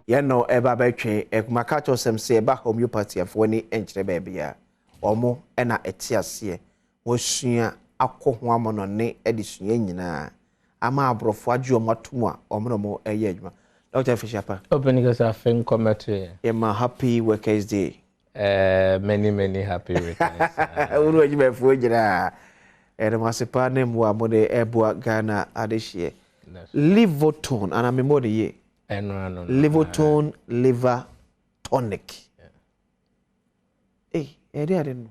ye no eba betwe ekumaka cho sem se eba homeopathy afo ni enkyere ba bia omo na etiase wosua akọ ho amono ne edisua nyina ama abrofo age omatum a omono eye adwuma Dr. Fishapa open because I think commentary my happy workers day many happy workers uru adwuma fo gira masepa ne mo amode ebua Ghana adehie Livoton and I'm more ye no Livoton liver tonic I didn't know.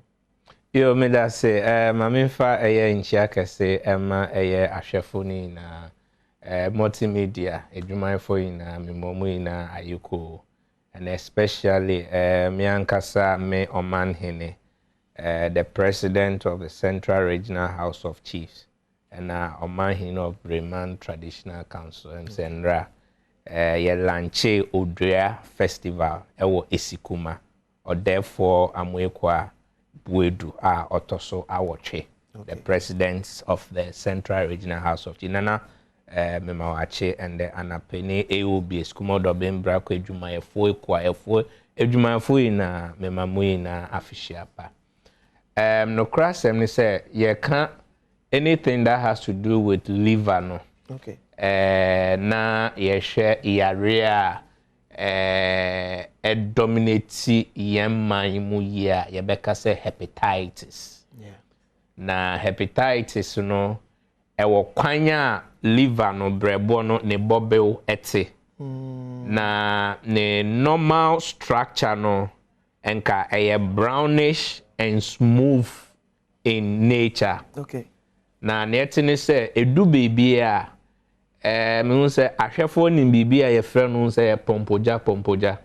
Yo me da say mamefa eye nchia kese ema eye ahwefo na multimedia edwumayefo na memomu na ayiko and especially me ankasa me oman hene the president of the Central Regional House of Chiefs and oman hene of Breman Traditional Council Msenra ye lanche Odrea Festival ewo Esikuma or therefore amwekwa Buedu Otoso Awoche, the presidents of the Central Regional House of Chinana, Memawache, and the Anapene AOB, Skumodo Bembra, Jumayafo, Quayafo, Ejumayafo in Memamuina Afishiapa. No crass, and say, you can't anything that has to do with liver, no. Okay. Na ye share area. Dominate yemma imu ya yebeka se hepatitis. Yeah. Na hepatitis no ewo kwanya liver no brebo no ne bobel ete. Na ne normal structure no enka eye brownish and smooth in nature. Okay. Na netini se edu baby a me say ahwefo ni bibia ye frɛ no say pompoja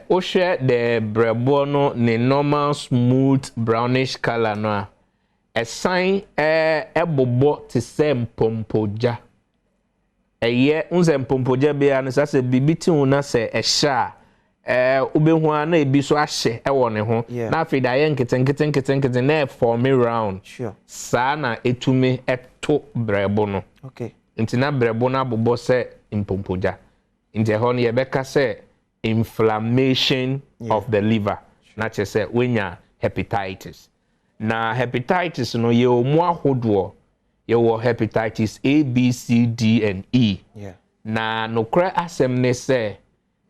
o share the brebo no ne normal smooth brownish color no a sign ebobo te say pompoja eye unse pompoja bia no say bibi ti una say ehya ubehu ana ebi so ahye ewo ne ho na afi da ye nketen na form round sure sa na etume eto brebo no okay intina brebo na bobo se impompoja inte ho ne yebeka se inflammation of the liver na che se wenya hepatitis na hepatitis no ye omu ahodo ye wo hepatitis A B C D and E na no kra asem ne se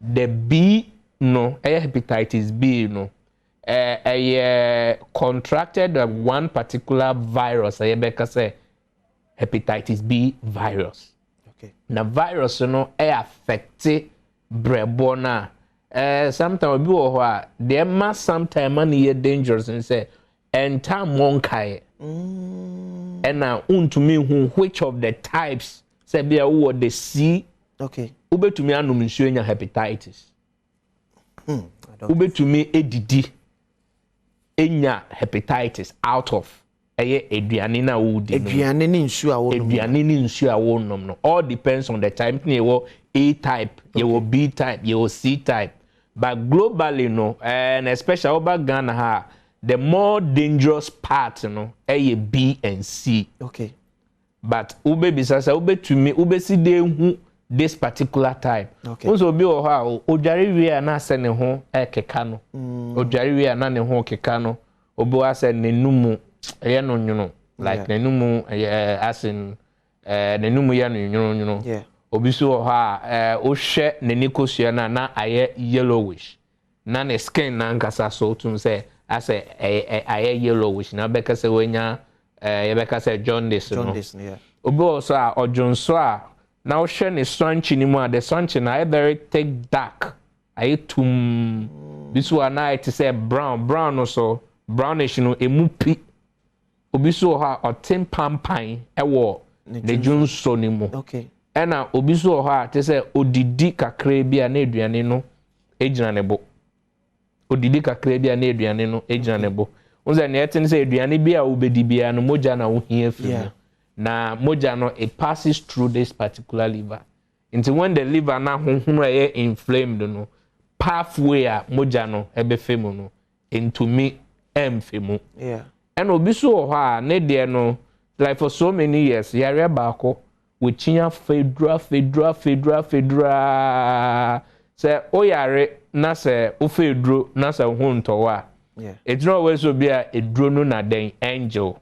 the B no hepatitis B no contracted one particular virus yebeka se hepatitis B virus. Okay. Na virus no affect brebo na sometimes be wo ho there must sometime man ye dangerous and say enter monkai. And now untumi hu which of the types say be wo the C. Okay. Ubetumi anum nsuo nya hepatitis. Ubetumi edidi enya hepatitis out of eduane na wudi eduane ni nsu a wonom no all depends on the time you wo A type you wo B type you wo C type but globally no and especially over Ghana ha the more dangerous part no B and C okay but ube bisasa ube tumi ube si de hu this particular type okay once obi o ha odware wi na ase ne ho keka no odware wi na ne ho keka no obi wa se ne numu no nyuno like nenumu asin nenumu ya no nyuno obi so ha o hwe nenikosua na aye yellowish na ne skin na nkasa so tum say ase aye yellowish na beka se wenya ye beka se jaundice no obi also a ojonso a na o hwe ne swanchi ni mu a the swanchi na very thick dark aye tum bisu na it say brown no so brownish no emupi obi so ha otem pampan ewo ne junso ni mu okay ena obi so ha te se odidi kakra bia na eduane no ejina ne bo odidi kakra bia na eduane no ejina ne bo unze ne etin se eduane bia obedi bia no moja na wo hia fi na moja no it passes through this particular liver until when the liver na honhunu e inflamed no pathway a moja no ebe femu no into me emfemu and obi so ha ne de no like for so many years yare baako wochinya fedra se oyare na se ofedro na se ho ntowa it's not always so be a edro no na den angel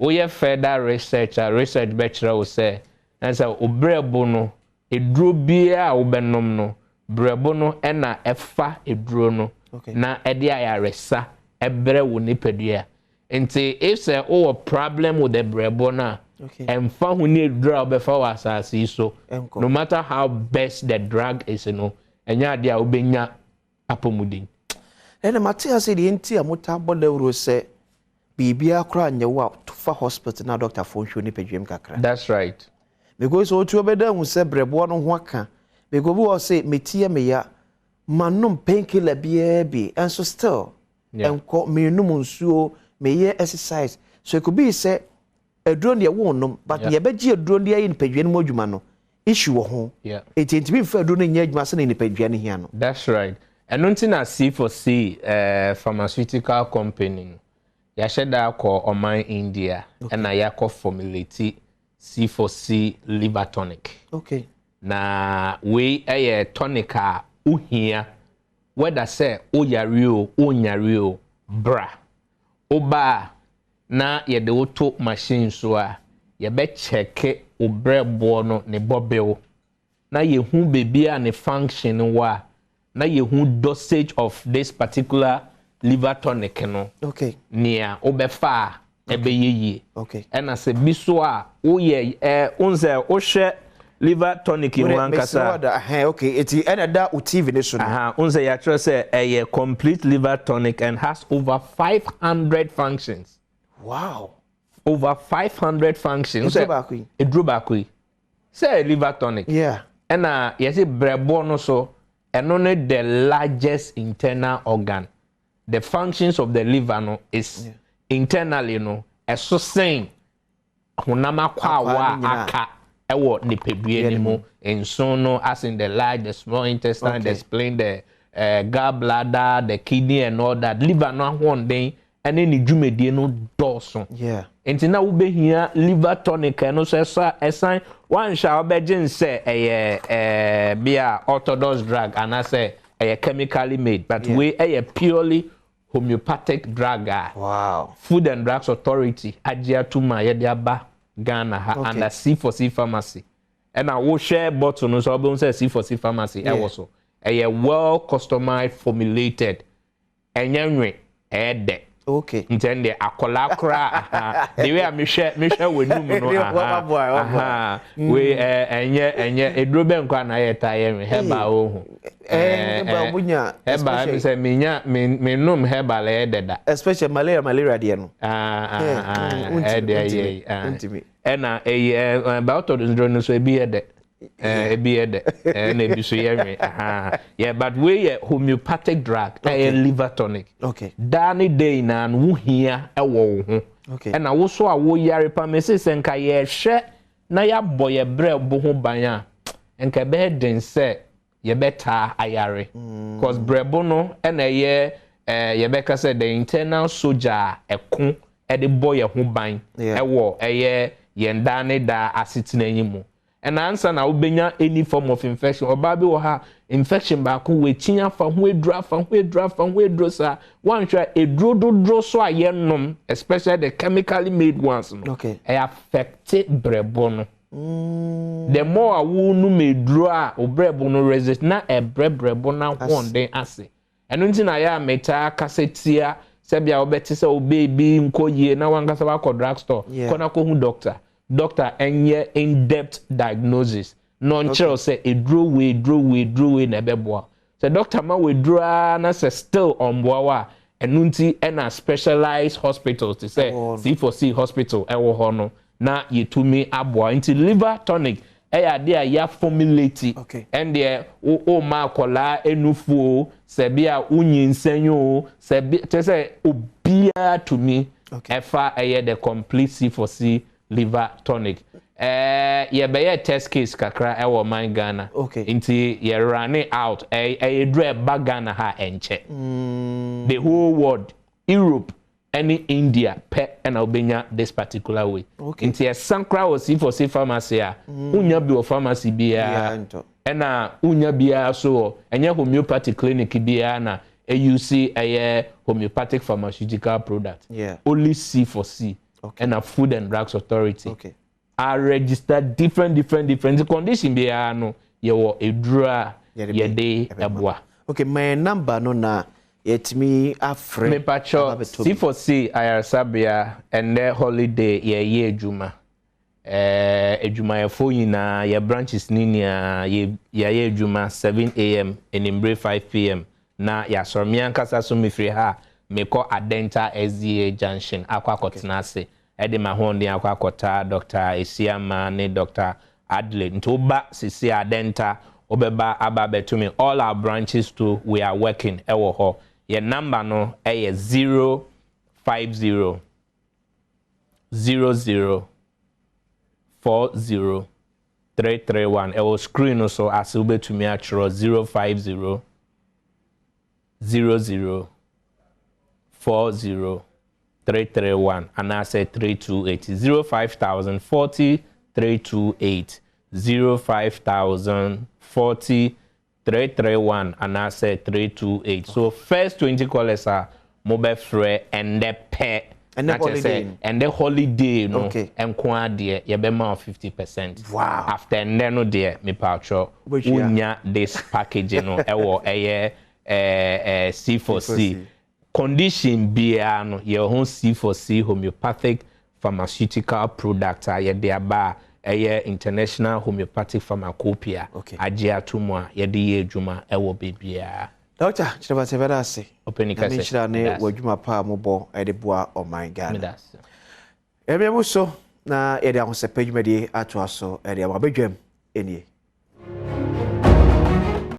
oye further research bachelor wo say and say obrebo no edro bia obenom no brebo no na efa edro no na ede ayaresa ebre wo nipadua nti if say a problem with the brebo na and found who need drug before us so no matter how best the drug is and ya dia ubenya apomudin and Matia said the entire motabole say bibia kra nyewa to fa hospital na doctor phone show ni pedwem kakra. That's right, because o tu obeda hu say brebo no ho aka because we say metie me ya manum painkiller bi and so still enko me num nsuo me ye exercise so it could be say edron ye wonnom but ye beji edron de ayi nipadwan mu adwuma no issue wo ho etintimi mfa edron nya adwuma se ne nipadwan hia no. That's right. And until na C4C pharmaceutical company ya sheda ko oman India and na ya ko formulate C4C liver tonic. Na we tonic a uhia whether say oyare o onyare o bra oba na ye de auto machine so a ye be check obrebo no ne bobel na ye hu baby a ne function wa na ye hu dosage of this particular liver tonic no nia obefa ebe yeye and as a biso a o ye unze o hwe liver tonic in one kasa eti enada o TV ne so unze ya try say a complete liver tonic and has over 500 functions. Wow. Over 500 functions. It drew back. Say liver tonic. Yeah. And yes, it brebo no so and only the largest internal organ. The functions of the liver no is internally no as so saying hunama kwa wa aka ewo ni pedue ni mo and so no as in the large, the small intestine, the spleen, the gallbladder, the kidney and all that. Liver no one day and then dwumedie no dawson enti na wo behia liver tonic no so esan one sha obegin say bia orthodox drug and I say chemically made but we purely homeopathic drug. Wow. Food and Drugs Authority ajia tuma ye de aba Ghana under C4C pharmacy and I will share bottle no so obo say C4C pharmacy so well customized formulated enyenwe de intende akola kra the way me share wenum no we enye edrobe nkwa na yeta ye heba ohu heba bunya heba me say me num heba le deda especially malaria de no untimi ena about the drone so ebi ede na so yeah but we homeopathic drug liver tonic dani day na wo hia ewo ho na wo so a wo yare pa me se nka ye hwe na ya boye bre bo ho ban a nka be den se ye beta ayare cause brebo no na ye be ka se the internal soldier ekon e de boye ho ban ewo ye dani da asitina yimu. And answer now benya any form of infection or baby or ha infection back we chinya from we draft sa one try a draw so ayenom especially the chemically made ones no affected brebono the more a wonu me draw o brebono resist na e brebono one day ase and until na ya meta casetia sebia obeti se o baby nkoye na wanga sa kwa drugstore kona ko hu doctor enye in-depth diagnosis non chiro say e draw we na beboa say doctor ma we draw na say still on boa enunti na specialized hospitals to say C4C hospital ewo ho no na yetumi aboa into liver tonic ade ya formulate and there o ma kola enufu se bia unyinsanyo se te say obia to me efa the complete C4C liver tonic ye be test case kakra ewo man Ghana inti ye run it out dre ba Ghana ha enche the whole world Europe any India pet and obenya this particular way. Okay. Into a sankra or C4C pharmacy, unya bi pharmacy bia, and unya bia so, and your homeopathy clinic bia na AUC a homeopathic pharmaceutical product. Yeah. Only C4C and a Food and Drugs Authority. Okay. Are registered different condition bia no ye a draw ye day abwa. Okay, my number no na yetimi afre me pacho C4C ayarsabia and the holiday ye ejuma ejuma yefo nyina ye branches ninia ye ejuma 7 a.m. and in 5 p.m. na ya sormian kasa so me free ha me ko Adenta SDA junction akwa kotena ase ede ma ho ndi akwa kota Dr. Esiama ne Dr. Adley ntoba sisi Adenta obeba aba betumi all our branches too we are working ewo ho your number no is 050 00 40 331 ewo screen also as ube to me actual 050 00 40 331 and I say 328 05040 328 05040 331 and I say 328. So first 20 callers are mobile free and the pet and the holiday and the holiday no okay. And kwa dear you be more 50%. Wow. After no dear me pacho unya this package no ewo C4C. Condition bia no your own C4C homeopathic pharmaceutical product ye thereby international homeopathic pharmacopoeia ajia tumwa ye de ye adwuma ewo bebia. Doctor chiraba severa ase openika se chira ne wadwuma pa mobo e de boa oh my god medas ebe so na ye de ahosepedwumadi ato aso e de abadwam enie